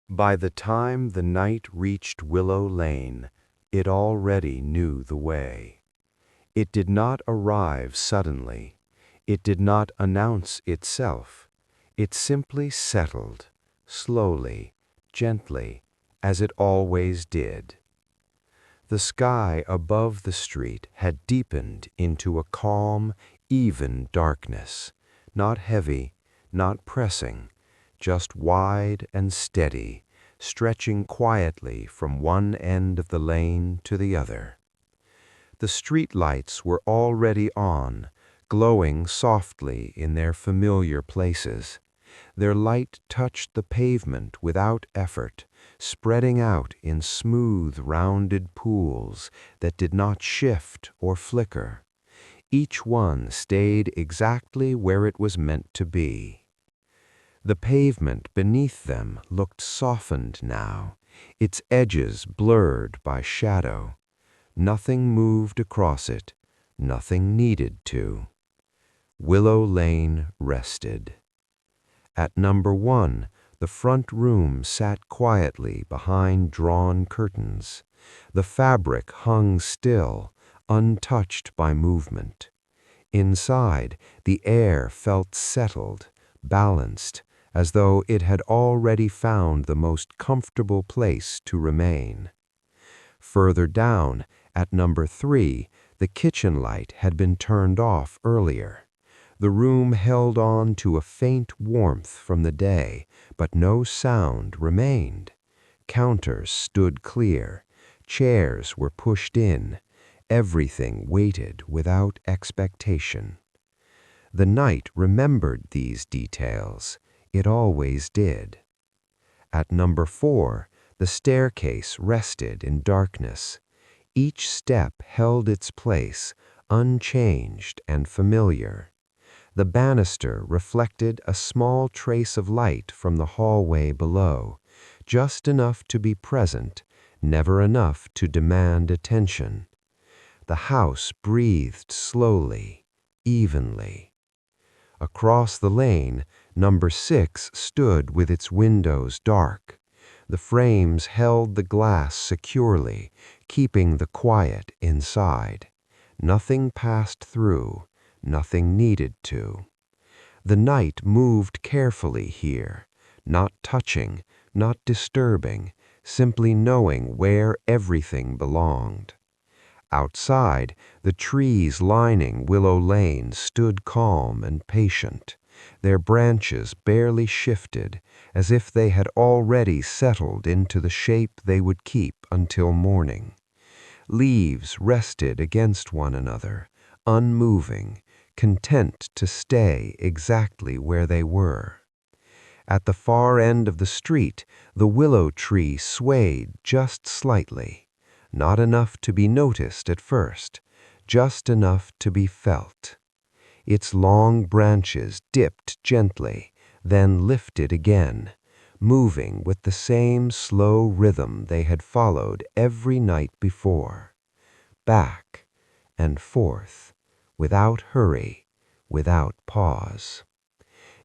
By the time the knight reached Willow Lane, it already knew the way. It did not arrive suddenly. It did not announce itself. It simply settled, slowly, gently, as it always did. The sky above the street had deepened into a calm, even darkness, not heavy, not pressing, just wide and steady, stretching quietly from one end of the lane to the other. The street lights were already on, glowing softly in their familiar places. Their light touched the pavement without effort, spreading out in smooth, rounded pools that did not shift or flicker. Each one stayed exactly where it was meant to be. The pavement beneath them looked softened now, its edges blurred by shadow. Nothing moved across it, nothing needed to. Willow Lane rested. At number 1, the front room sat quietly behind drawn curtains. The fabric hung still, untouched by movement. Inside, the air felt settled, balanced, as though it had already found the most comfortable place to remain. Further down, at number 3, the kitchen light had been turned off earlier. The room held on to a faint warmth from the day, but no sound remained. Counters stood clear, chairs were pushed in, everything waited without expectation. The knight remembered these details. It always did. At number 4, the staircase rested in darkness. Each step held its place, unchanged and familiar. The banister reflected a small trace of light from the hallway below, just enough to be present, never enough to demand attention. The house breathed slowly, evenly. Across the lane, number 6 stood with its windows dark. The frames held the glass securely, keeping the quiet inside. Nothing passed through, nothing needed to. The knight moved carefully here, not touching, not disturbing, simply knowing where everything belonged. Outside, the trees lining Willow Lane stood calm and patient. Their branches barely shifted, as if they had already settled into the shape they would keep until morning. Leaves rested against one another, unmoving, content to stay exactly where they were. At the far end of the street, the willow tree swayed just slightly, not enough to be noticed at first, just enough to be felt. Its long branches dipped gently, then lifted again, moving with the same slow rhythm they had followed every night before. Back and forth, without hurry, without pause.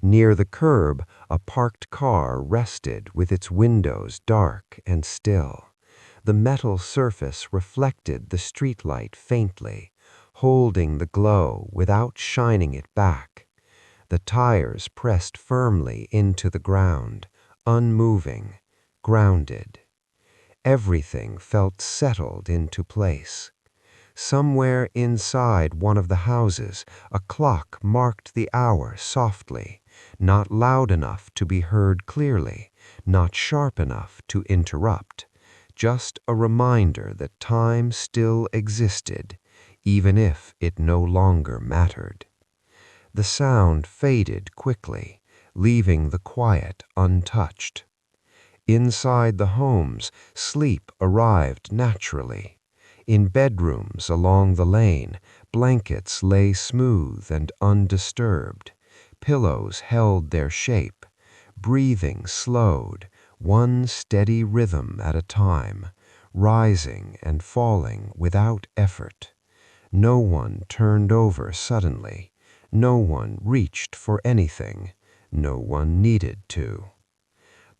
Near the curb, a parked car rested with its windows dark and still. The metal surface reflected the streetlight faintly, holding the glow without shining it back. The tires pressed firmly into the ground, unmoving, grounded. Everything felt settled into place. Somewhere inside one of the houses, a clock marked the hour softly, not loud enough to be heard clearly, not sharp enough to interrupt, just a reminder that time still existed, even if it no longer mattered. The sound faded quickly, leaving the quiet untouched. Inside the homes, sleep arrived naturally. In bedrooms along the lane, blankets lay smooth and undisturbed. Pillows held their shape. Breathing slowed, one steady rhythm at a time, rising and falling without effort. No one turned over suddenly. No one reached for anything. No one needed to.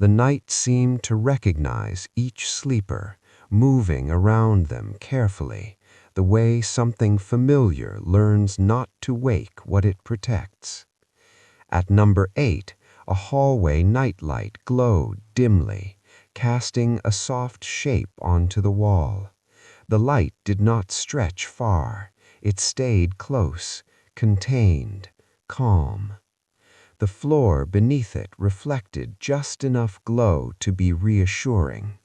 The night seemed to recognize each sleeper, moving around them carefully, the way something familiar learns not to wake what it protects. At number 8, a hallway nightlight glowed dimly, casting a soft shape onto the wall. The light did not stretch far. It stayed close, contained, calm. The floor beneath it reflected just enough glow to be reassuring.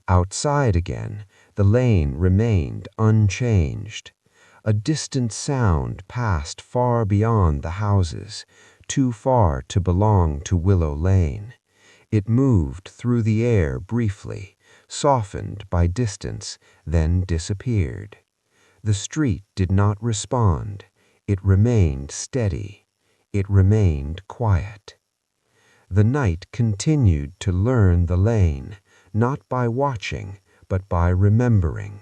Outside again, the lane remained unchanged. A distant sound passed far beyond the houses, too far to belong to Willow Lane. It moved through the air briefly, softened by distance, then disappeared. The street did not respond. It remained steady. It remained quiet. The night continued to learn the lane, not by watching, but by remembering.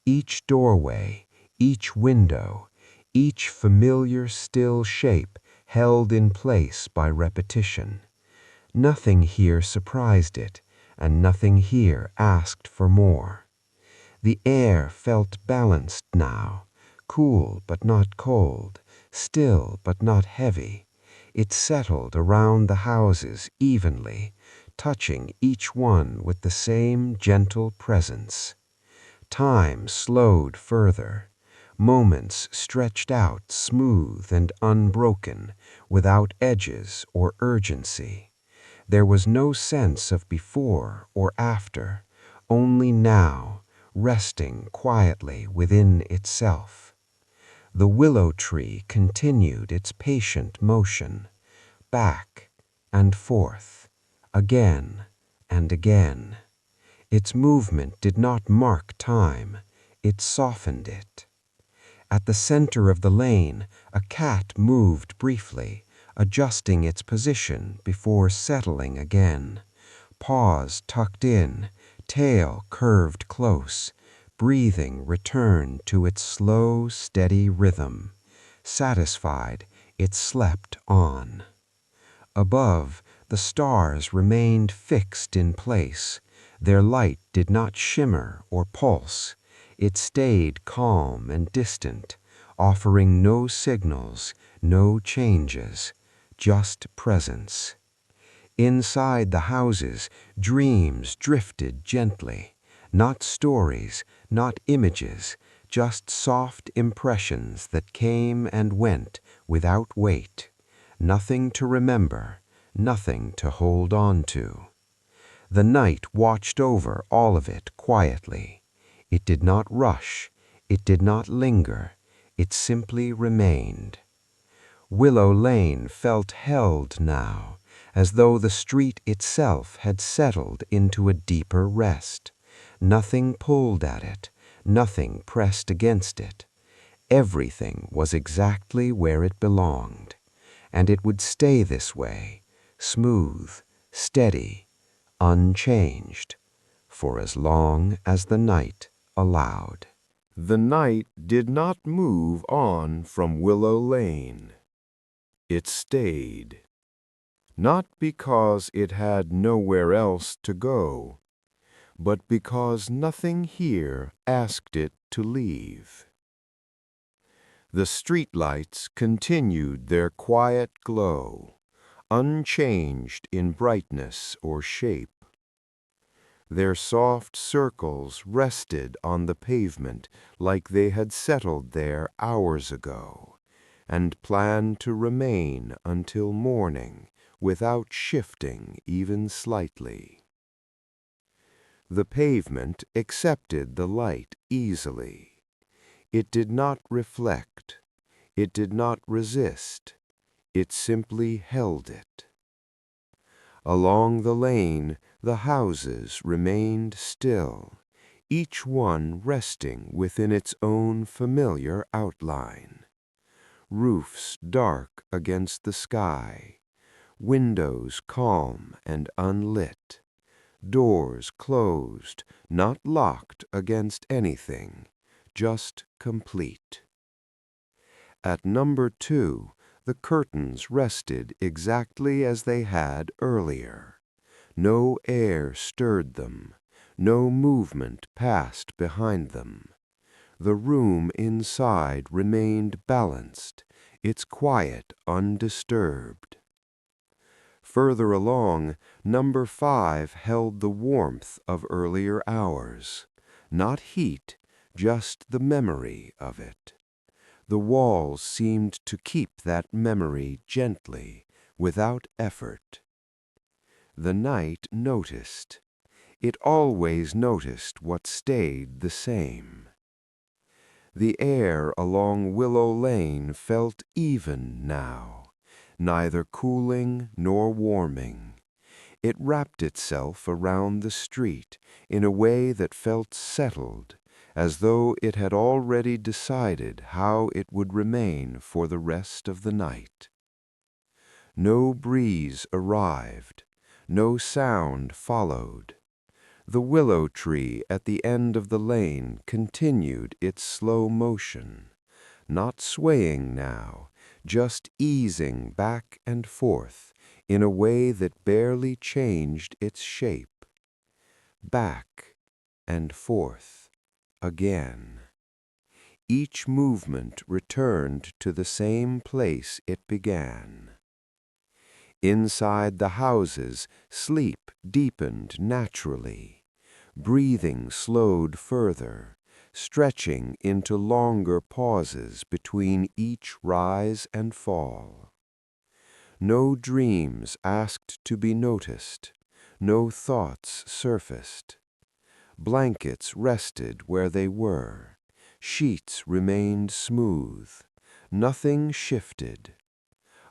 Each doorway, each window, each familiar still shape held in place by repetition. Nothing here surprised it, and nothing here asked for more. The air felt balanced now, cool but not cold, still but not heavy. It settled around the houses evenly, touching each one with the same gentle presence. Time slowed further. Moments stretched out smooth and unbroken, without edges or urgency. There was no sense of before or after, only now, resting quietly within itself. The willow tree continued its patient motion, back and forth, again and again. Its movement did not mark time, it softened it. At the center of the lane, a cat moved briefly, adjusting its position before settling again. Paws tucked in, tail curved close. Breathing returned to its slow, steady rhythm. Satisfied, it slept on. Above, the stars remained fixed in place. Their light did not shimmer or pulse. It stayed calm and distant, offering no signals, no changes, just presence. Inside the houses, dreams drifted gently. Not stories, not images, just soft impressions that came and went without weight. Nothing to remember, nothing to hold on to. The night watched over all of it quietly. It did not rush, it did not linger, it simply remained. Willow Lane felt held now, as though the street itself had settled into a deeper rest. Nothing pulled at it, nothing pressed against it. Everything was exactly where it belonged, and it would stay this way, smooth, steady, unchanged, for as long as the night allowed. The night did not move on from Willow Lane. It stayed, not because it had nowhere else to go, but because nothing here asked it to leave. The streetlights continued their quiet glow, unchanged in brightness or shape. Their soft circles rested on the pavement like they had settled there hours ago, and planned to remain until morning without shifting even slightly. The pavement accepted the light easily. It did not reflect. It did not resist. It simply held it. Along the lane, the houses remained still, each one resting within its own familiar outline. Roofs dark against the sky, windows calm and unlit, doors closed, not locked against anything, just complete. At number 2, the curtains rested exactly as they had earlier. No air stirred them, no movement passed behind them. The room inside remained balanced, its quiet undisturbed. Further along, number 5 held the warmth of earlier hours. Not heat, just the memory of it. The walls seemed to keep that memory gently, without effort. The night noticed. It always noticed what stayed the same. The air along Willow Lane felt even now, neither cooling nor warming. It wrapped itself around the street in a way that felt settled, as though it had already decided how it would remain for the rest of the night. No breeze arrived, no sound followed. The willow tree at the end of the lane continued its slow motion, not swaying now, just easing back and forth in a way that barely changed its shape. Back and forth again. Each movement returned to the same place it began. Inside the houses, sleep deepened naturally. Breathing slowed further, stretching into longer pauses between each rise and fall. No dreams asked to be noticed, no thoughts surfaced. Blankets rested where they were, sheets remained smooth, nothing shifted.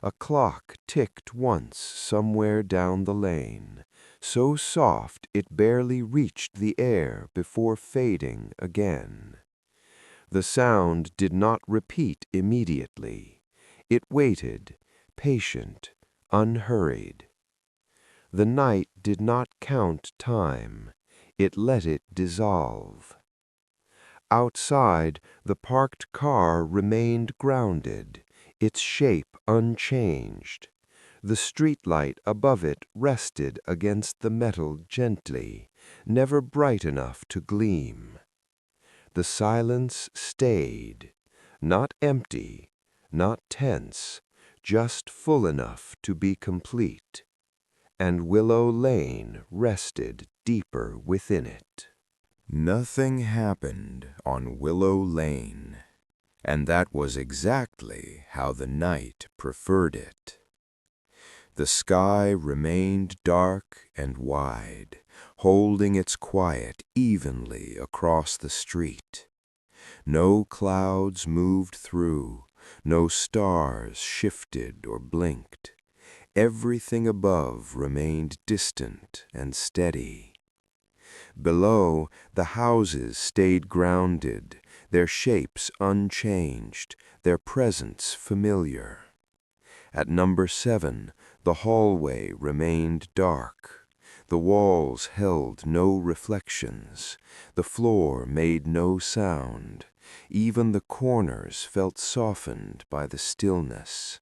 A clock ticked once somewhere down the lane, so soft it barely reached the air before fading again. The sound did not repeat immediately. It waited, patient, unhurried. The night did not count time. It let it dissolve. Outside, the parked car remained grounded, its shape unchanged. The streetlight above it rested against the metal gently, never bright enough to gleam. The silence stayed, not empty, not tense, just full enough to be complete. And Willow Lane rested deeper within it. Nothing happened on Willow Lane, and that was exactly how the night preferred it. The sky remained dark and wide, holding its quiet evenly across the street. No clouds moved through, no stars shifted or blinked. Everything above remained distant and steady. Below, the houses stayed grounded, their shapes unchanged, their presence familiar. At number 7, the hallway remained dark. The walls held no reflections. The floor made no sound. Even the corners felt softened by the stillness.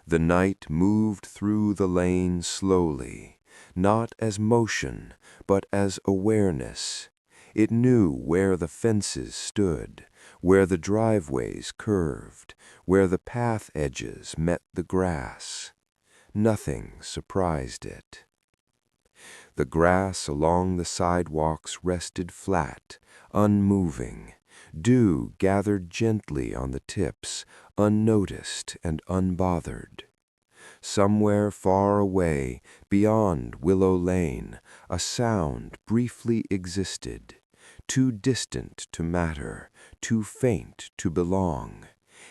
The night moved through the lane slowly, not as motion, but as awareness. It knew where the fences stood, where the driveways curved, where the path edges met the grass. Nothing surprised it. The grass along the sidewalks rested flat, unmoving. Dew gathered gently on the tips, unnoticed and unbothered. Somewhere far away, beyond Willow Lane, a sound briefly existed, too distant to matter, too faint to belong.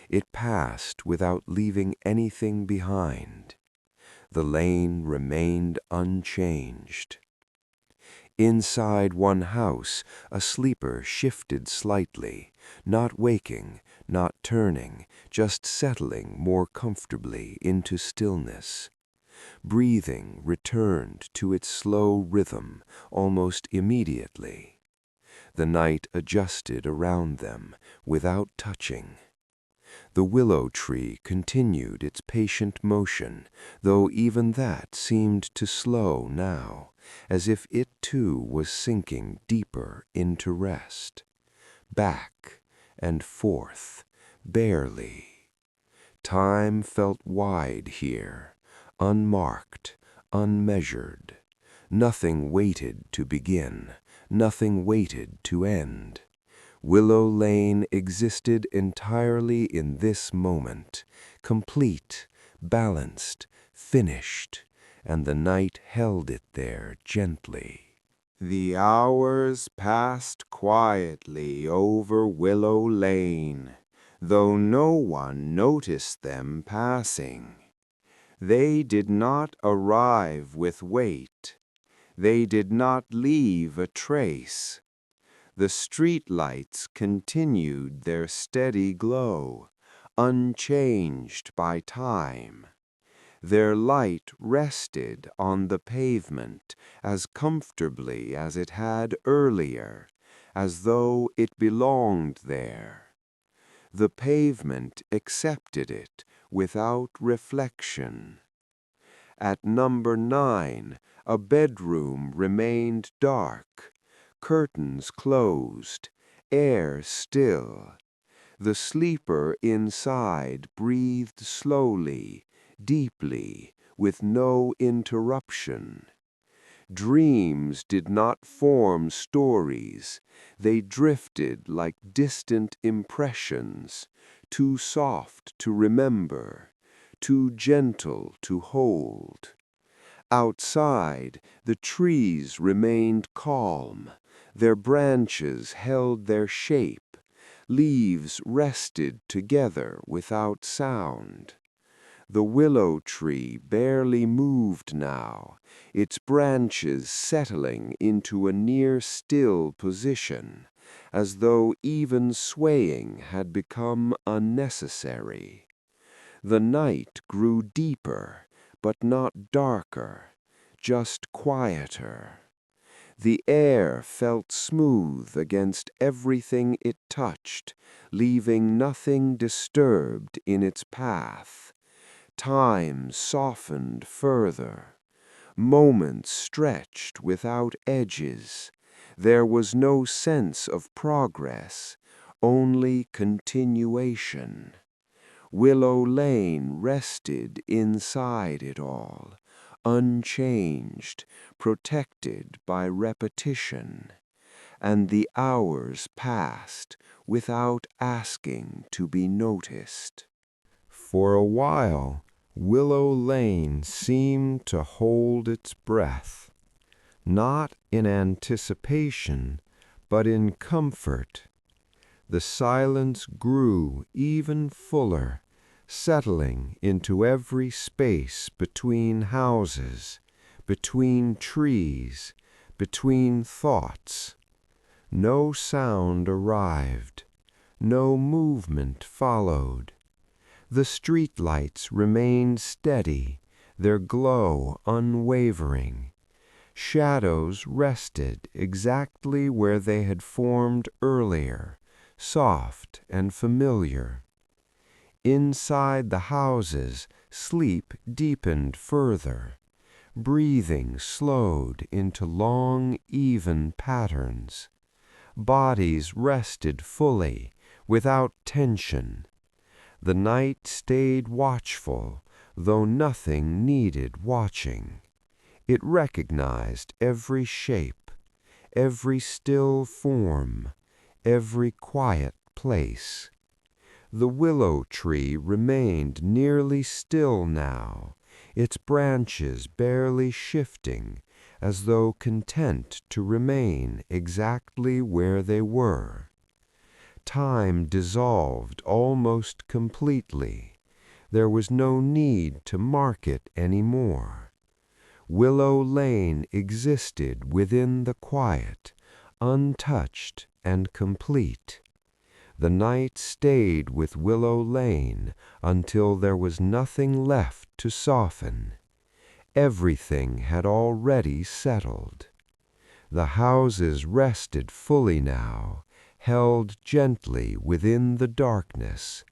It passed without leaving anything behind. The lane remained unchanged. Inside one house, a sleeper shifted slightly, not waking, not turning, just settling more comfortably into stillness. Breathing returned to its slow rhythm almost immediately. The night adjusted around them without touching. The willow tree continued its patient motion, though even that seemed to slow now, as if it too was sinking deeper into rest. Back and forth, barely. Time felt wide here, unmarked, unmeasured. Nothing waited to begin, nothing waited to end. Willow Lane existed entirely in this moment, complete, balanced, finished, and the night held it there gently. The hours passed quietly over Willow Lane, though no one noticed them passing. They did not arrive with weight. They did not leave a trace. The street lights continued their steady glow, unchanged by time. Their light rested on the pavement as comfortably as it had earlier, as though it belonged there. The pavement accepted it without reflection. At number 9, a bedroom remained dark, curtains closed, air still. The sleeper inside breathed slowly, deeply, with no interruption. Dreams did not form stories. They drifted like distant impressions, too soft to remember, too gentle to hold. Outside, the trees remained calm. Their branches held their shape. Leaves rested together without sound. The willow tree barely moved now, its branches settling into a near-still position, as though even swaying had become unnecessary. The night grew deeper, but not darker, just quieter. The air felt smooth against everything it touched, leaving nothing disturbed in its path. Time softened further. Moments stretched without edges. There was no sense of progress, only continuation. Willow Lane rested inside it all, unchanged, protected by repetition. And the hours passed without asking to be noticed. For a while, Willow Lane seemed to hold its breath, not in anticipation, but in comfort. The silence grew even fuller, settling into every space between houses, between trees, between thoughts. No sound arrived, no movement followed. The street lights remained steady, their glow unwavering. Shadows rested exactly where they had formed earlier, soft and familiar. Inside the houses, sleep deepened further. Breathing slowed into long, even patterns. Bodies rested fully, without tension. The night stayed watchful, though nothing needed watching. It recognized every shape, every still form, every quiet place. The willow tree remained nearly still now, its branches barely shifting, as though content to remain exactly where they were. Time dissolved almost completely. There was no need to mark it any more. Willow Lane existed within the quiet, untouched and complete. The night stayed with Willow Lane until there was nothing left to soften. Everything had already settled. The houses rested fully now, held gently within the darkness.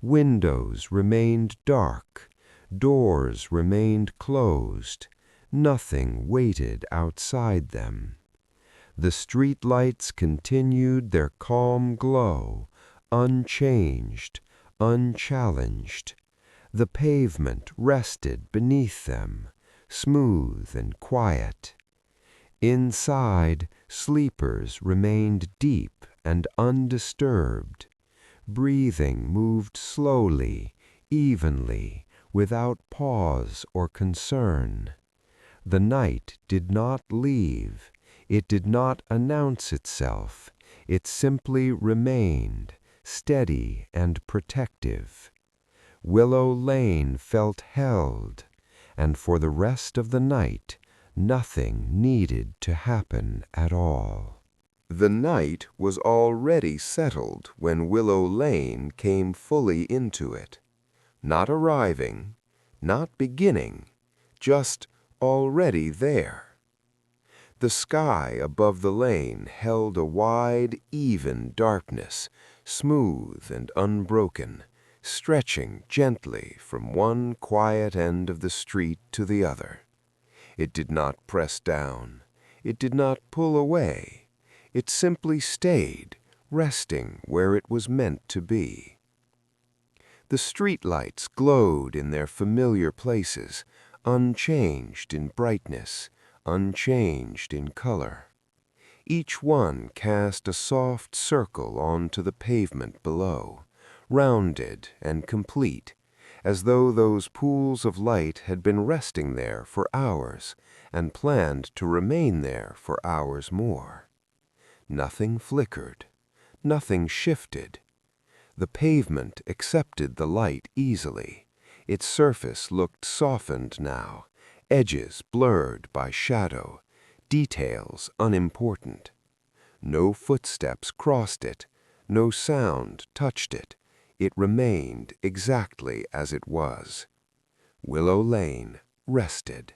Windows remained dark, doors remained closed, nothing waited outside them. The street lights continued their calm glow, unchanged, unchallenged. The pavement rested beneath them, smooth and quiet. Inside, sleepers remained deep and undisturbed. Breathing moved slowly, evenly, without pause or concern. The night did not leave. It did not announce itself. It simply remained, steady and protective. Willow Lane felt held, and for the rest of the night, nothing needed to happen at all. The night was already settled when Willow Lane came fully into it. Not arriving, not beginning, just already there. The sky above the lane held a wide, even darkness, smooth and unbroken, stretching gently from one quiet end of the street to the other. It did not press down. It did not pull away. It simply stayed, resting where it was meant to be. The streetlights glowed in their familiar places, unchanged in brightness, unchanged in color. Each one cast a soft circle onto the pavement below, rounded and complete, as though those pools of light had been resting there for hours and planned to remain there for hours more. Nothing flickered, nothing shifted. The pavement accepted the light easily. Its surface looked softened now, edges blurred by shadow, details unimportant. No footsteps crossed it, no sound touched it. It remained exactly as it was. Willow Lane rested.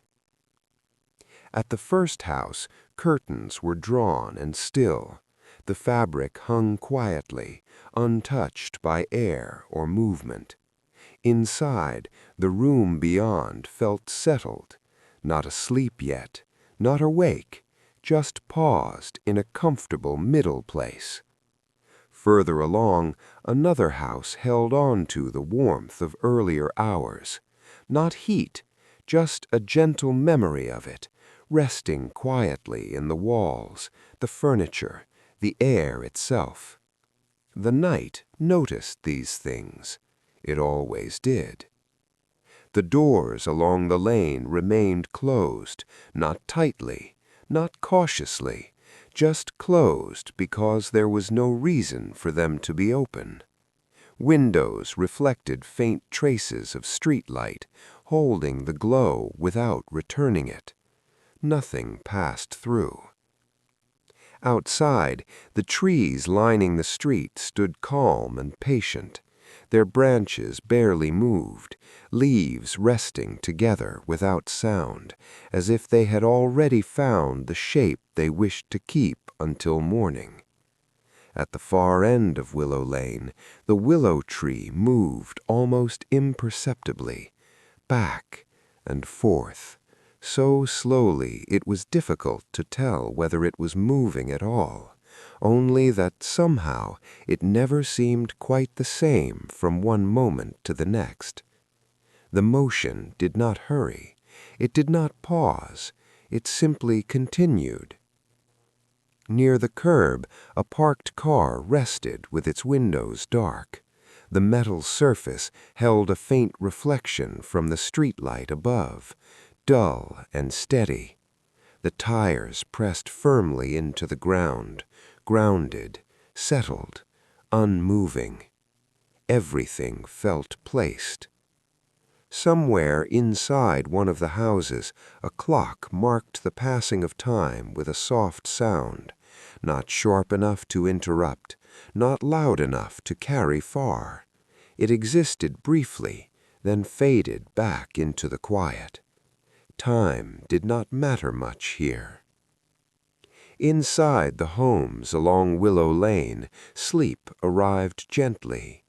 At the first house, curtains were drawn and still. The fabric hung quietly, untouched by air or movement. Inside, the room beyond felt settled, not asleep yet, not awake, just paused in a comfortable middle place. Further along, another house held on to the warmth of earlier hours. Not heat, just a gentle memory of it, resting quietly in the walls, the furniture, the air itself. The night noticed these things. It always did. The doors along the lane remained closed, not tightly, not cautiously, just closed because there was no reason for them to be open. Windows reflected faint traces of street light, holding the glow without returning it. Nothing passed through. Outside, the trees lining the street stood calm and patient. Their branches barely moved, leaves resting together without sound, as if they had already found the shape they wished to keep until morning. At the far end of Willow Lane, the willow tree moved almost imperceptibly, back and forth, so slowly it was difficult to tell whether it was moving at all, only that somehow it never seemed quite the same from one moment to the next. The motion did not hurry. It did not pause. It simply continued. Near the curb, a parked car rested with its windows dark. The metal surface held a faint reflection from the streetlight above, dull and steady. The tires pressed firmly into the ground, grounded, settled, unmoving. Everything felt placed. Somewhere inside one of the houses, a clock marked the passing of time with a soft sound, not sharp enough to interrupt, not loud enough to carry far. It existed briefly, then faded back into the quiet. Time did not matter much here. Inside the homes along Willow Lane, sleep arrived gently.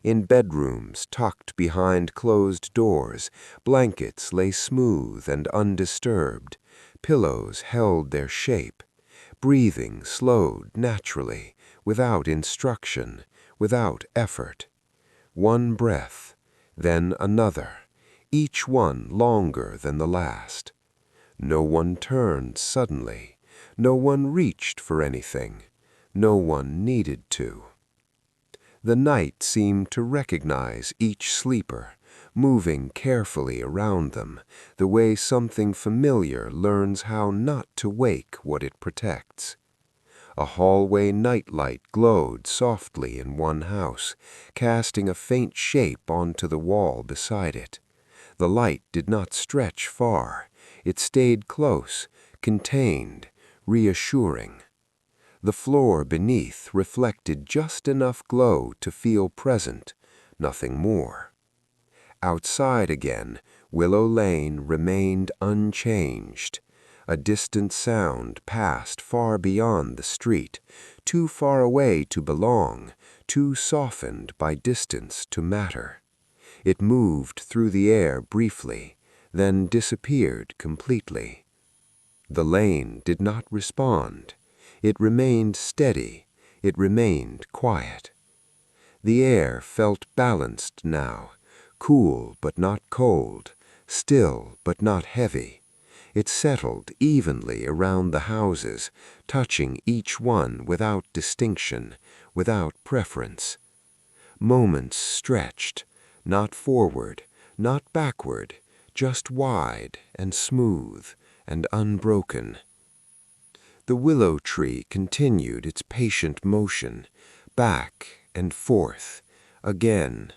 In bedrooms tucked behind closed doors, blankets lay smooth and undisturbed. Pillows held their shape. Breathing slowed naturally, without instruction, without effort. One breath, then another, each one longer than the last. No one turned suddenly. No one reached for anything. No one needed to. The night seemed to recognize each sleeper, moving carefully around them, the way something familiar learns how not to wake what it protects. A hallway nightlight glowed softly in one house, casting a faint shape onto the wall beside it. The light did not stretch far. It stayed close, contained, reassuring. The floor beneath reflected just enough glow to feel present, nothing more. Outside again, Willow Lane remained unchanged. A distant sound passed far beyond the street, too far away to belong, too softened by distance to matter. It moved through the air briefly, then disappeared completely. The lane did not respond. It remained steady. It remained quiet. The air felt balanced now, cool but not cold, still but not heavy. It settled evenly around the houses, touching each one without distinction, without preference. Moments stretched, not forward, not backward, just wide and smooth and unbroken. The willow tree continued its patient motion, back and forth, again.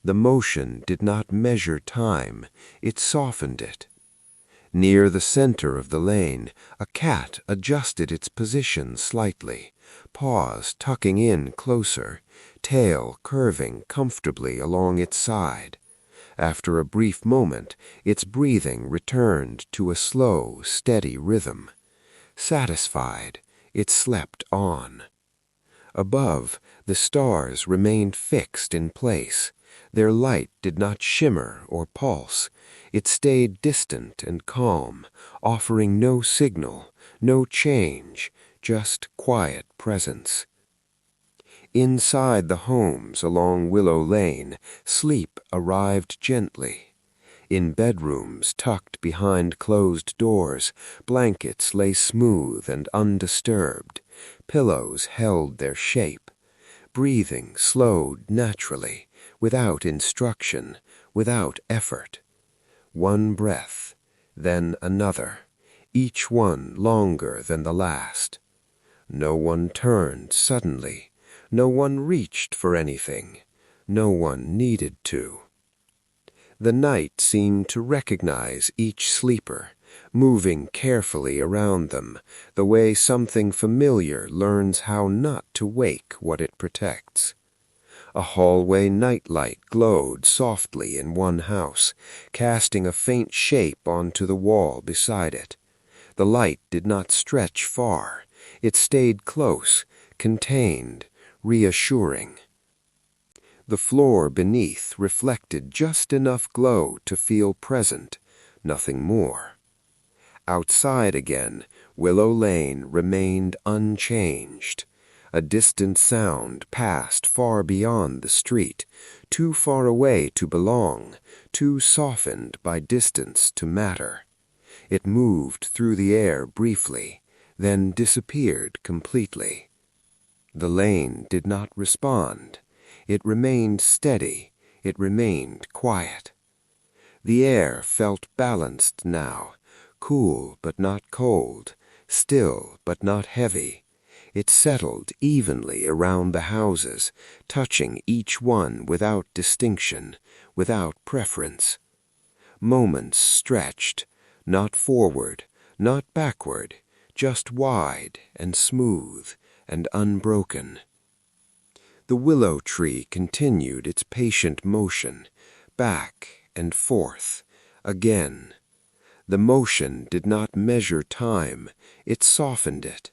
The motion did not measure time, it softened it. Near the center of the lane, a cat adjusted its position slightly, paws tucking in closer, tail curving comfortably along its side. After a brief moment, its breathing returned to a slow, steady rhythm. Satisfied, it slept on. Above, the stars remained fixed in place. Their light did not shimmer or pulse. It stayed distant and calm, offering no signal, no change, just quiet presence. Inside the homes along Willow Lane, sleep arrived gently. In bedrooms tucked behind closed doors, blankets lay smooth and undisturbed. Pillows held their shape. Breathing slowed naturally, without instruction, without effort. One breath, then another, each one longer than the last. No one turned suddenly. No one reached for anything. No one needed to. The night seemed to recognize each sleeper, moving carefully around them, the way something familiar learns how not to wake what it protects. A hallway nightlight glowed softly in one house, casting a faint shape onto the wall beside it. The light did not stretch far. It stayed close, contained, reassuring. The floor beneath reflected just enough glow to feel present, nothing more. Outside again, Willow Lane remained unchanged. A distant sound passed far beyond the street, too far away to belong, too softened by distance to matter. It moved through the air briefly, then disappeared completely. The lane did not respond. It remained steady. It remained quiet. The air felt balanced now, cool but not cold, still but not heavy. It settled evenly around the houses, touching each one without distinction, without preference. Moments stretched, not forward, not backward, just wide and smooth and unbroken. The willow tree continued its patient motion, back and forth, again. The motion did not measure time, it softened it.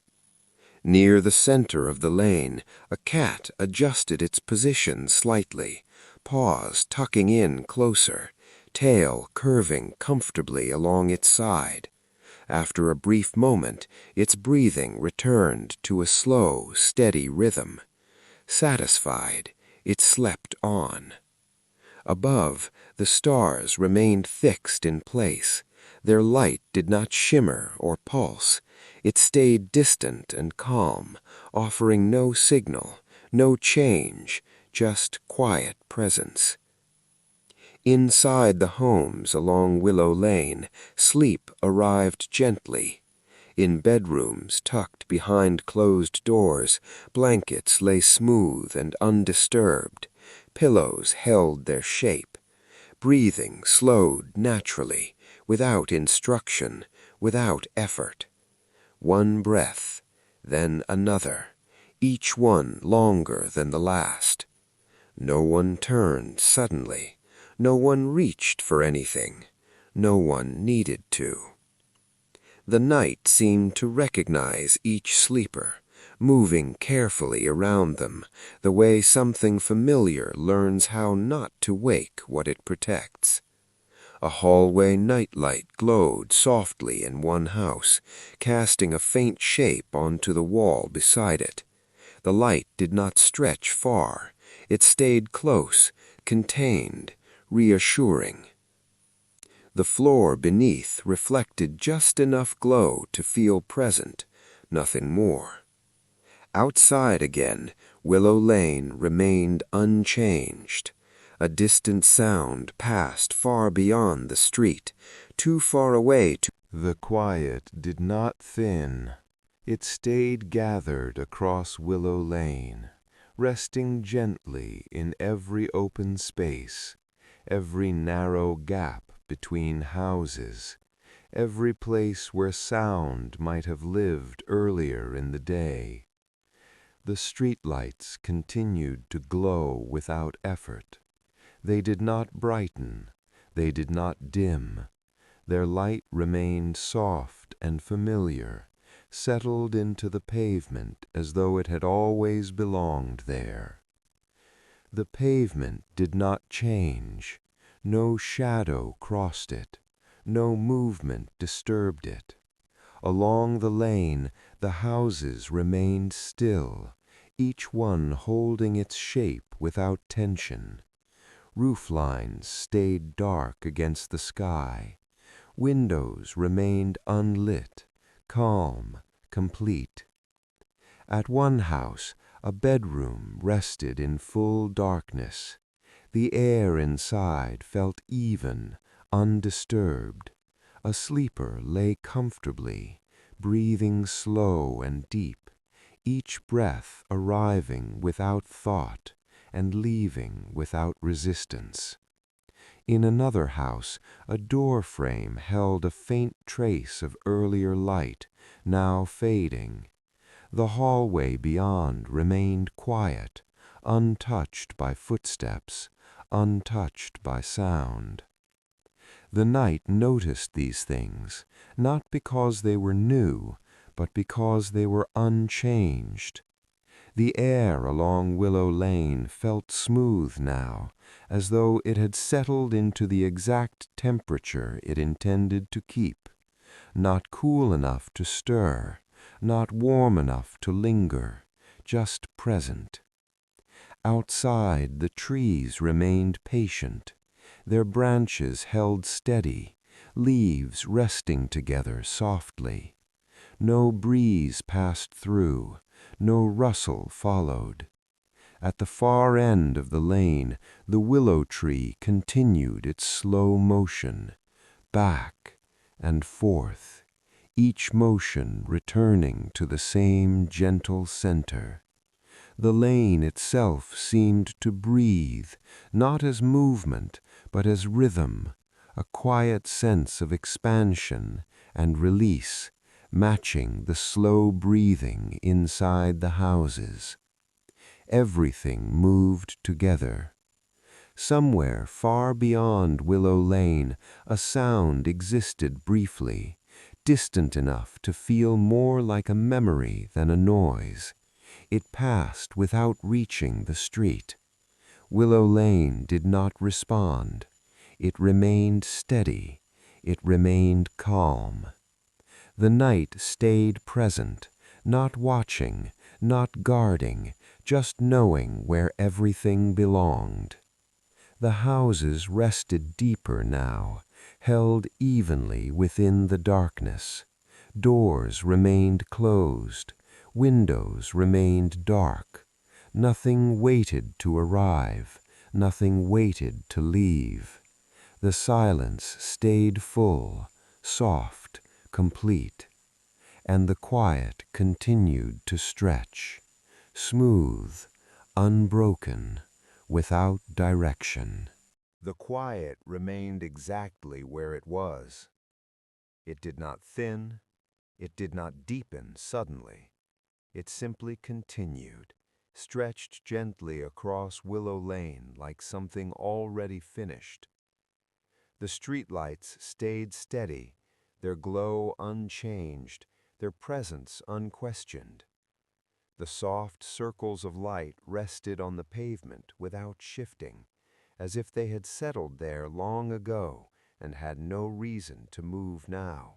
Near the center of the lane, a cat adjusted its position slightly, paws tucking in closer, tail curving comfortably along its side. After a brief moment, its breathing returned to a slow, steady rhythm. Satisfied, it slept on. Above, the stars remained fixed in place. Their light did not shimmer or pulse. It stayed distant and calm, offering no signal, no change, just quiet presence. Inside the homes along Willow Lane, sleep arrived gently. In bedrooms tucked behind closed doors, blankets lay smooth and undisturbed. Pillows held their shape. Breathing slowed naturally, without instruction, without effort. One breath, then another, each one longer than the last. No one turned suddenly. No one reached for anything. No one needed to. The night seemed to recognize each sleeper, moving carefully around them, the way something familiar learns how not to wake what it protects. A hallway nightlight glowed softly in one house, casting a faint shape onto the wall beside it. The light did not stretch far. It stayed close, contained, reassuring. The floor beneath reflected just enough glow to feel present, nothing more. Outside again, Willow Lane remained unchanged. A distant sound passed far beyond the street, too far away to... The quiet did not thin. It stayed gathered across Willow Lane, resting gently in every open space, every narrow gap between houses, every place where sound might have lived earlier in the day. The streetlights continued to glow without effort. They did not brighten, they did not dim. Their light remained soft and familiar, settled into the pavement as though it had always belonged there. The pavement did not change. No shadow crossed it. No movement disturbed it. Along the lane, the houses remained still, each one holding its shape without tension. Roof lines stayed dark against the sky. Windows remained unlit, calm, complete. At one house, a bedroom rested in full darkness. The air inside felt even, undisturbed. A sleeper lay comfortably, breathing slow and deep, each breath arriving without thought and leaving without resistance. In another house, a door frame held a faint trace of earlier light, now fading. The hallway beyond remained quiet, untouched by footsteps, untouched by sound. The night noticed these things, not because they were new, but because they were unchanged. The air along Willow Lane felt smooth now, as though it had settled into the exact temperature it intended to keep, not cool enough to stir, not warm enough to linger, just present. Outside, the trees remained patient, their branches held steady, leaves resting together softly. No breeze passed through, no rustle followed. At the far end of the lane, the willow tree continued its slow motion, back and forth, each motion returning to the same gentle center. The lane itself seemed to breathe, not as movement, but as rhythm, a quiet sense of expansion and release, matching the slow breathing inside the houses. Everything moved together. Somewhere far beyond Willow Lane, a sound existed briefly, distant enough to feel more like a memory than a noise. It passed without reaching the street. Willow Lane did not respond. It remained steady. It remained calm. The night stayed present, not watching, not guarding, just knowing where everything belonged. The houses rested deeper now, held evenly within the darkness. Doors remained closed. Windows remained dark. Nothing waited to arrive. Nothing waited to leave. The silence stayed full, soft, complete. And the quiet continued to stretch, smooth, unbroken, without direction. The quiet remained exactly where it was. It did not thin, it did not deepen suddenly. It simply continued, stretched gently across Willow Lane like something already finished. The streetlights stayed steady, their glow unchanged, their presence unquestioned. The soft circles of light rested on the pavement without shifting, as if they had settled there long ago and had no reason to move now.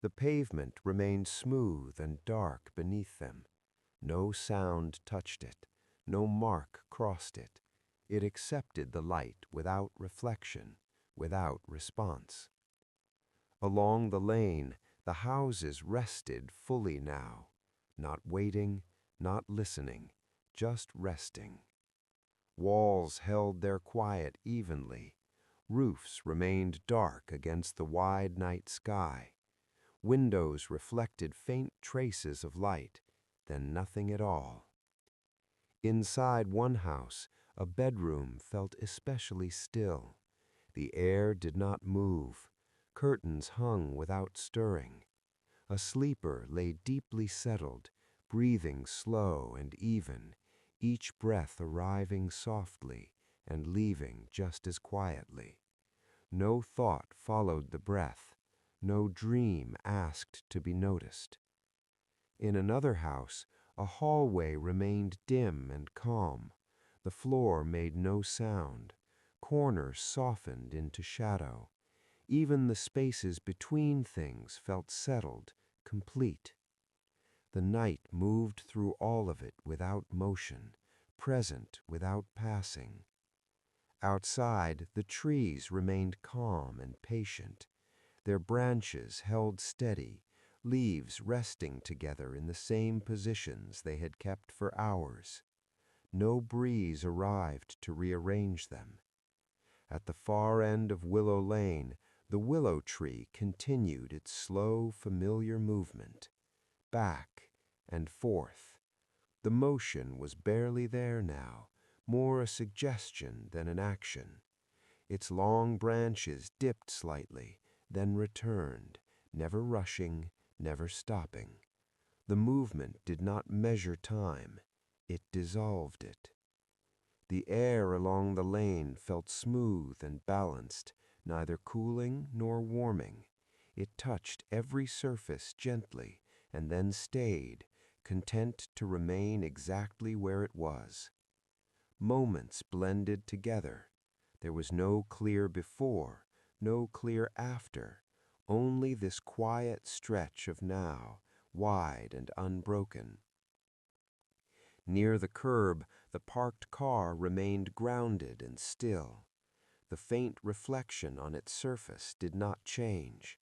The pavement remained smooth and dark beneath them. No sound touched it, no mark crossed it. It accepted the light without reflection, without response. Along the lane, the houses rested fully now, not waiting, not listening, just resting. Walls held their quiet evenly. Roofs remained dark against the wide night sky. Windows reflected faint traces of light, then nothing at all. Inside one house, a bedroom felt especially still. The air did not move. Curtains hung without stirring. A sleeper lay deeply settled, breathing slow and even, each breath arriving softly and leaving just as quietly. No thought followed the breath. No dream asked to be noticed. In another house, a hallway remained dim and calm. The floor made no sound. Corners softened into shadow. Even the spaces between things felt settled, complete. The night moved through all of it without motion, present without passing. Outside, the trees remained calm and patient. Their branches held steady, leaves resting together in the same positions they had kept for hours. No breeze arrived to rearrange them. At the far end of Willow Lane, the willow tree continued its slow, familiar movement, back and forth. The motion was barely there now, more a suggestion than an action. Its long branches dipped slightly, then returned, never rushing, never stopping. The movement did not measure time, it dissolved it. The air along the lane felt smooth and balanced, neither cooling nor warming. It touched every surface gently, and then stayed, content to remain exactly where it was. Moments blended together. There was no clear before, no clear after, only this quiet stretch of now, wide and unbroken. Near the curb, the parked car remained grounded and still. The faint reflection on its surface did not change.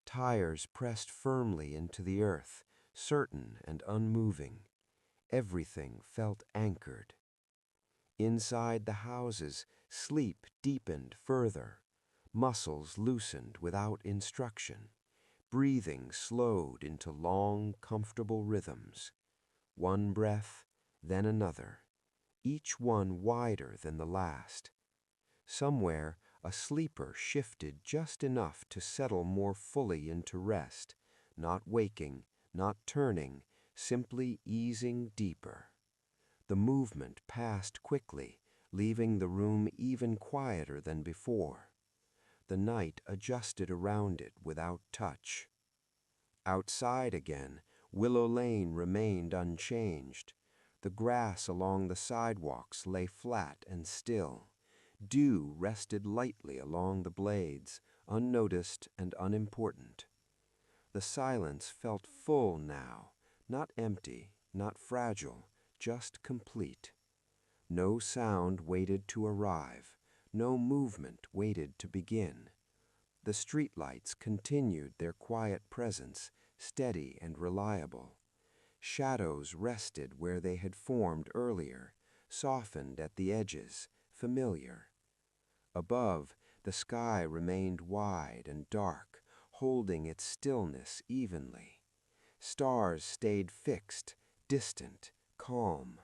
Tires pressed firmly into the earth, certain and unmoving. Everything felt anchored. Inside the houses, sleep deepened further. Muscles loosened without instruction. Breathing slowed into long, comfortable rhythms. One breath, then another, each one wider than the last. Somewhere, a sleeper shifted just enough to settle more fully into rest, not waking, not turning, simply easing deeper. The movement passed quickly, leaving the room even quieter than before. The night adjusted around it without touch. Outside again, Willow Lane remained unchanged. The grass along the sidewalks lay flat and still. Dew rested lightly along the blades, unnoticed and unimportant. The silence felt full now, not empty, not fragile, just complete. No sound waited to arrive, no movement waited to begin. The streetlights continued their quiet presence, steady and reliable. Shadows rested where they had formed earlier, softened at the edges, familiar. Above, the sky remained wide and dark, holding its stillness evenly. Stars stayed fixed, distant, calm.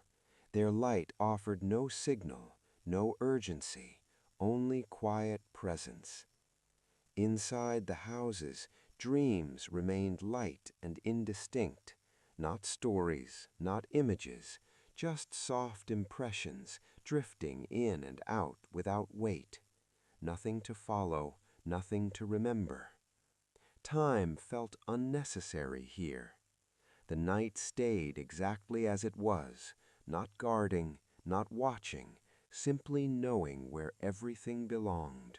Their light offered no signal, no urgency, only quiet presence. Inside the houses, dreams remained light and indistinct, not stories, not images, just soft impressions drifting in and out without weight. Nothing to follow, nothing to remember. Time felt unnecessary here. The night stayed exactly as it was, not guarding, not watching, simply knowing where everything belonged.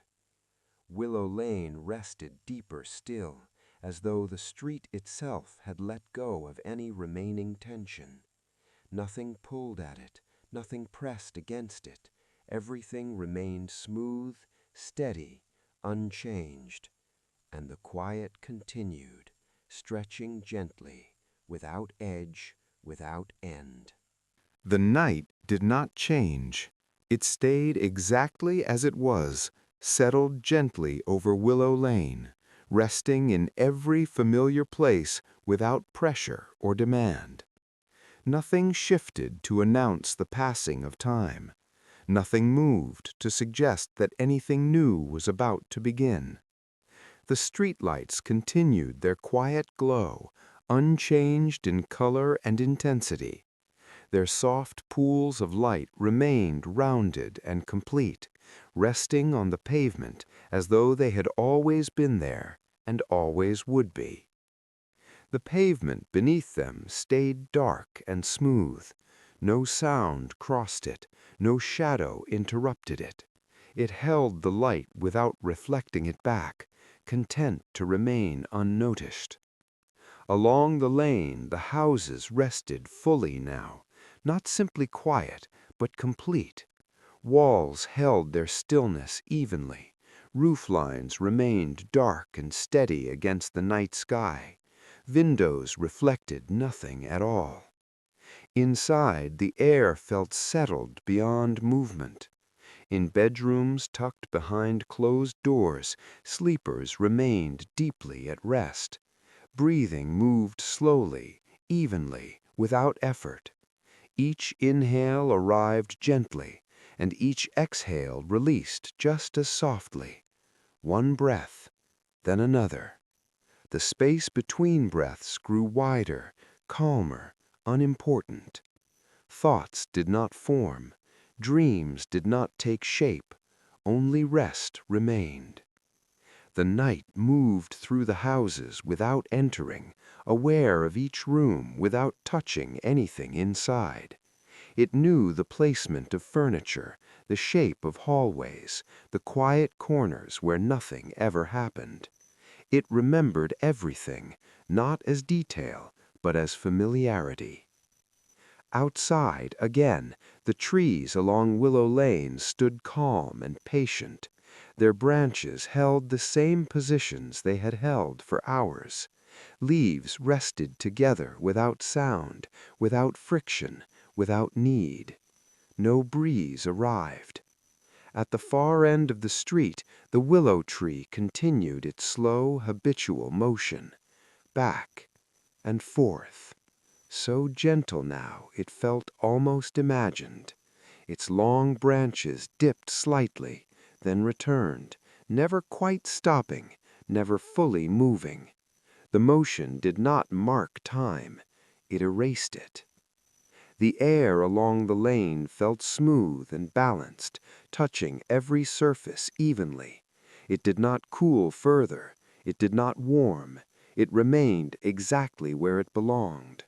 Willow Lane rested deeper still, as though the street itself had let go of any remaining tension. Nothing pulled at it, nothing pressed against it. Everything remained smooth, steady, unchanged. And the quiet continued, stretching gently, without edge, without end. The night did not change. It stayed exactly as it was, settled gently over Willow Lane, resting in every familiar place without pressure or demand. Nothing shifted to announce the passing of time. Nothing moved to suggest that anything new was about to begin. The streetlights continued their quiet glow, unchanged in color and intensity. Their soft pools of light remained rounded and complete, resting on the pavement as though they had always been there and always would be. The pavement beneath them stayed dark and smooth. No sound crossed it, no shadow interrupted it. It held the light without reflecting it back, content to remain unnoticed. Along the lane, the houses rested fully now, not simply quiet, but complete. Walls held their stillness evenly. Roof lines remained dark and steady against the night sky. Windows reflected nothing at all. Inside, the air felt settled beyond movement. In bedrooms tucked behind closed doors, sleepers remained deeply at rest. Breathing moved slowly, evenly, without effort. Each inhale arrived gently, and each exhale released just as softly. One breath, then another. The space between breaths grew wider, calmer, unimportant. Thoughts did not form. Dreams did not take shape. Only rest remained. The night moved through the houses without entering, aware of each room without touching anything inside. It knew the placement of furniture, the shape of hallways, the quiet corners where nothing ever happened. It remembered everything, not as detail, but as familiarity. Outside, again, the trees along Willow Lane stood calm and patient. Their branches held the same positions they had held for hours. Leaves rested together without sound, without friction, without need. No breeze arrived. At the far end of the street, the willow tree continued its slow, habitual motion, back and forth. So gentle now it felt almost imagined. Its long branches dipped slightly, then returned, never quite stopping, never fully moving. The motion did not mark time. It erased it. The air along the lane felt smooth and balanced, touching every surface evenly. It did not cool further. It did not warm. It remained exactly where it belonged.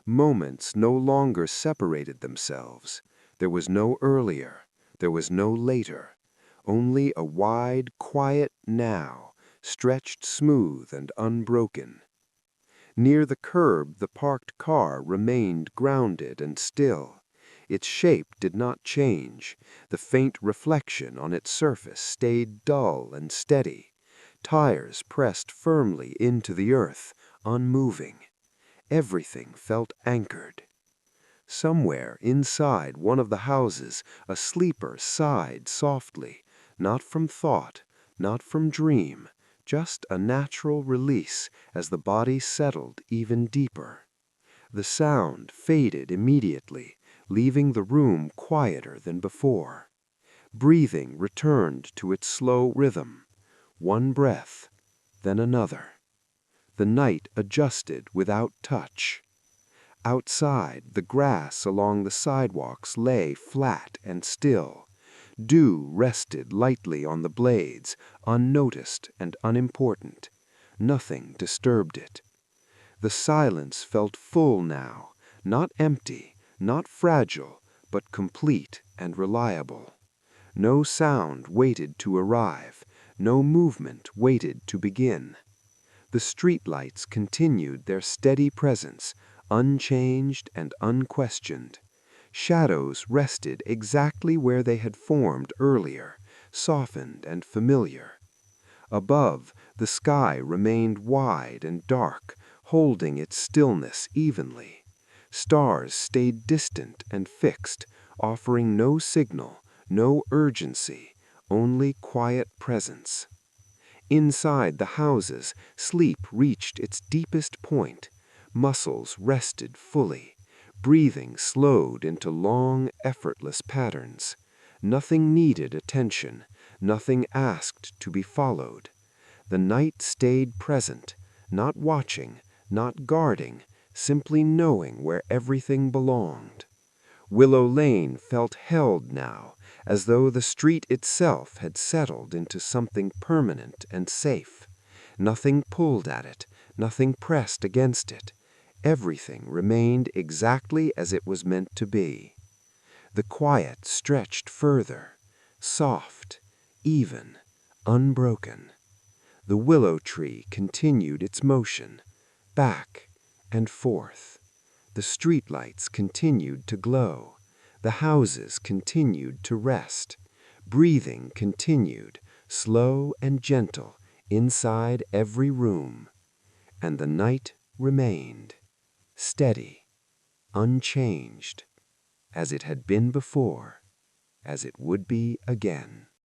Moments no longer separated themselves. There was no earlier. There was no later. Only a wide, quiet now, stretched smooth and unbroken. Near the curb, the parked car remained grounded and still. Its shape did not change. The faint reflection on its surface stayed dull and steady. Tires pressed firmly into the earth, unmoving. Everything felt anchored. Somewhere inside one of the houses, a sleeper sighed softly, not from thought, not from dream, just a natural release as the body settled even deeper. The sound faded immediately, leaving the room quieter than before. Breathing returned to its slow rhythm. One breath, then another. The night adjusted without touch. Outside, the grass along the sidewalks lay flat and still. Dew rested lightly on the blades, unnoticed and unimportant. Nothing disturbed it. The silence felt full now, not empty, not fragile, but complete and reliable. No sound waited to arrive, no movement waited to begin. The streetlights continued their steady presence, unchanged and unquestioned. Shadows rested exactly where they had formed earlier, softened and familiar. Above, the sky remained wide and dark, holding its stillness evenly. Stars stayed distant and fixed, offering no signal, no urgency, only quiet presence. Inside the houses, sleep reached its deepest point. Muscles rested fully. Breathing slowed into long, effortless patterns. Nothing needed attention, nothing asked to be followed. The night stayed present, not watching, not guarding, simply knowing where everything belonged. Willow Lane felt held now, as though the street itself had settled into something permanent and safe. Nothing pulled at it, nothing pressed against it. Everything remained exactly as it was meant to be. The quiet stretched further, soft, even, unbroken. The willow tree continued its motion, back and forth. The streetlights continued to glow. The houses continued to rest. Breathing continued, slow and gentle, inside every room. And the night remained, steady, unchanged, as it had been before, as it would be again.